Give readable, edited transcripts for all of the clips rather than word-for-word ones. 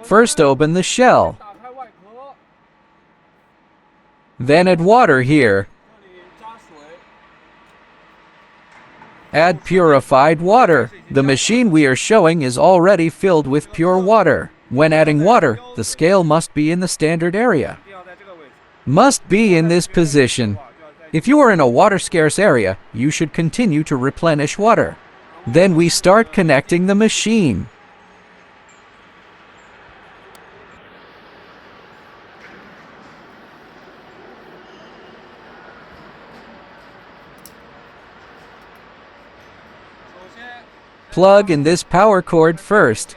First open the shell. Then add water here. Add purified water. The machine we are showing is already filled with pure water. When adding water, the scale must be in the standard area. Must be in this position. If you are in a water-scarce area, you should continue to replenish water. Then we start connecting the machine. Plug in this power cord first.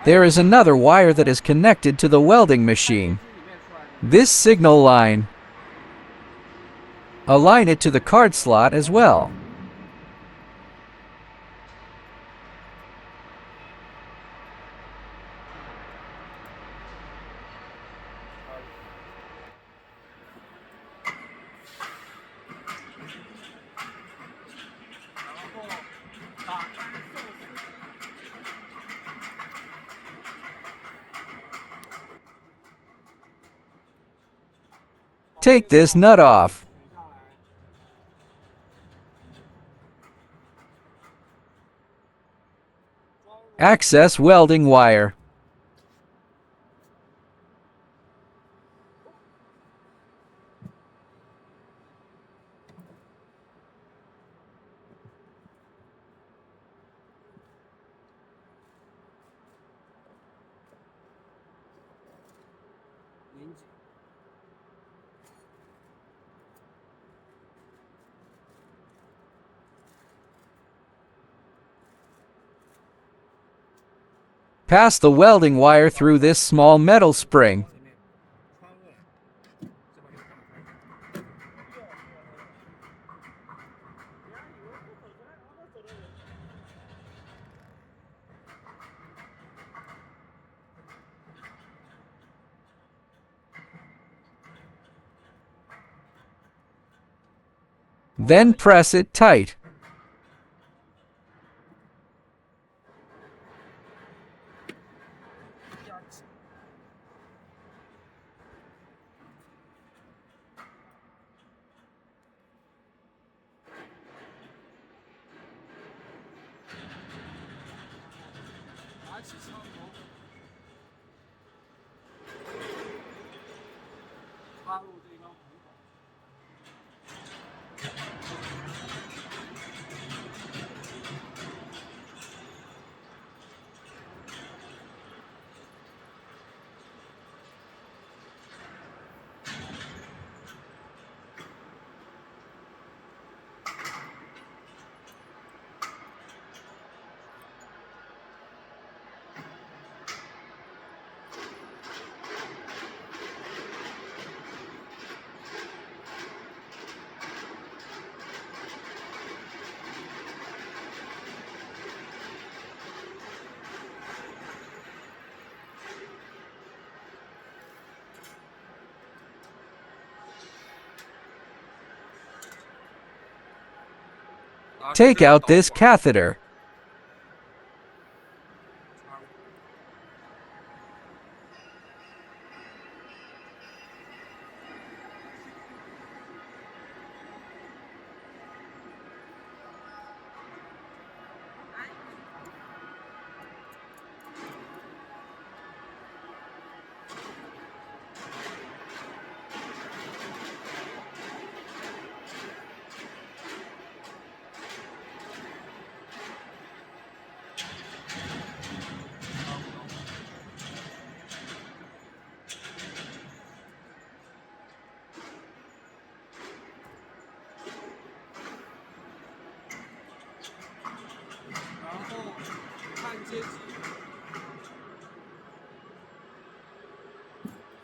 There is another wire that is connected to the welding machine. This signal line. Align it to the card slot as well. Take this nut off. Access welding wire. Pass the welding wire through this small metal spring. Then press it tight. Take out this catheter.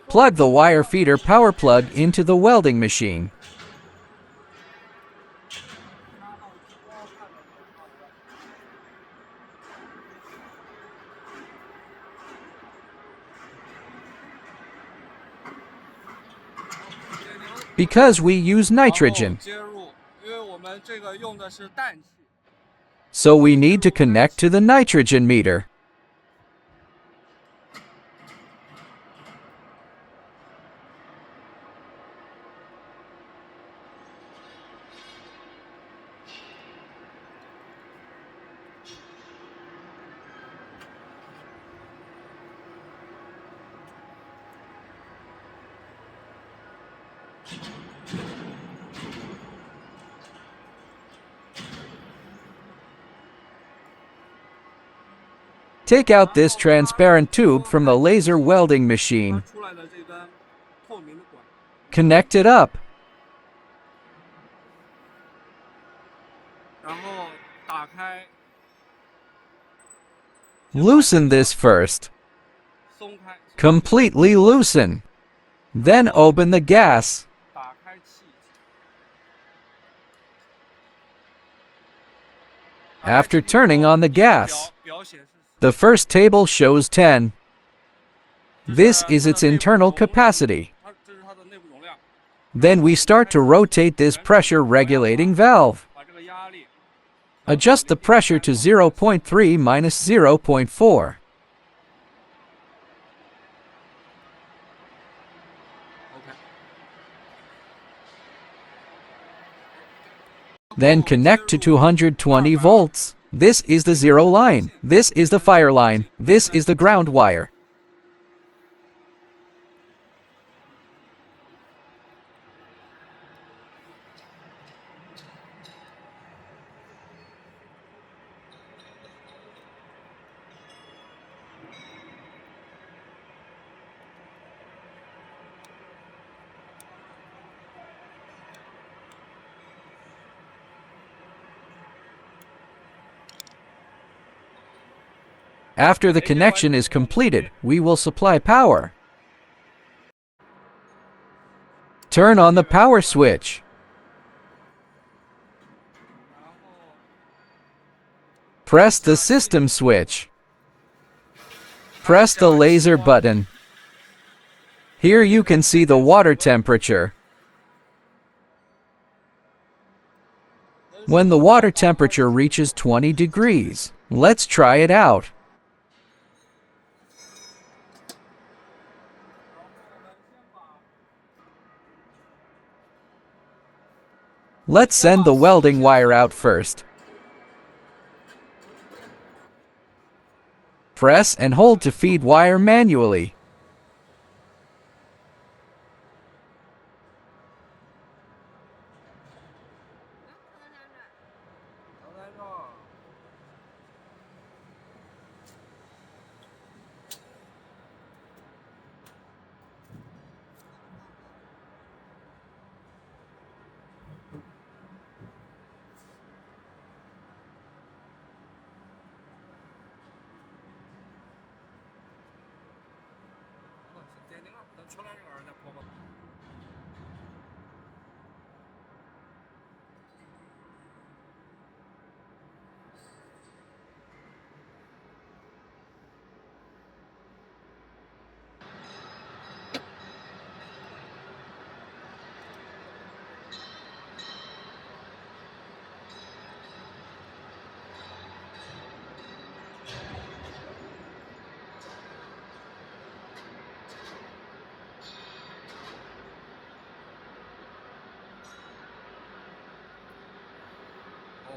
Plug the wire feeder power plug into the welding machine. Because we use nitrogen. 接入，因为我们这个用的是氮气。 So we need to connect to the nitrogen meter. Take out this transparent tube from the laser welding machine. 出来的这根透明的管， Connect it up. 然后打开， Loosen this first. 松开， Completely loosen. Then open the gas. 打开气。 After turning on the gas, 表显示 the first table shows 10. This is its internal capacity. 这是它的内部容量， Then we start to rotate this pressure regulating valve. 把这个压力 Adjust the pressure to 0.3 minus 0.4. OK， Then connect to 220 volts. This is the zero line. This is the fire line. This is the ground wire. After the connection is completed, we will supply power. Turn on the power switch. 然后 Press the system switch. Press the laser button. Here you can see the water temperature. When the water temperature reaches 20 degrees, let's try it out. Let's send the welding wire out first. Press and hold to feed wire manually.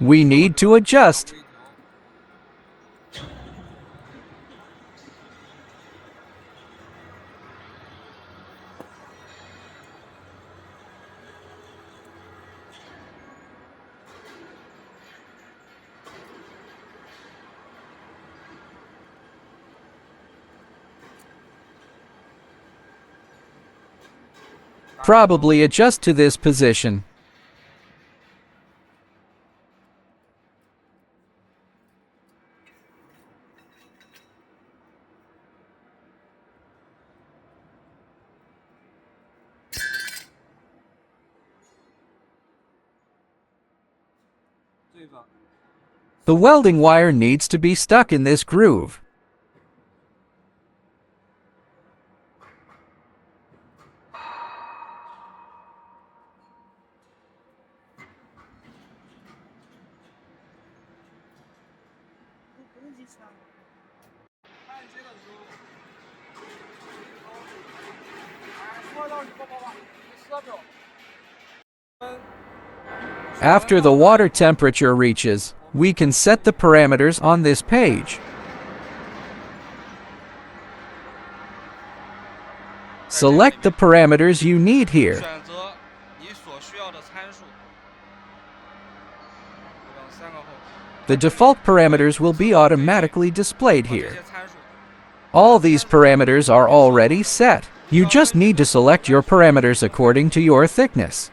We need to adjust. Probably adjust to this position. The welding wire needs to be stuck in this groove. 焊接的时候，摸到你包包吧，10秒。After the water temperature reaches, we can set the parameters on this page. Select the parameters you need here. 选择你所需要的参数。3个后， The default parameters will be automatically displayed 这 here. 些参数。 All these parameters are already set. You just need to select your parameters according to your thickness.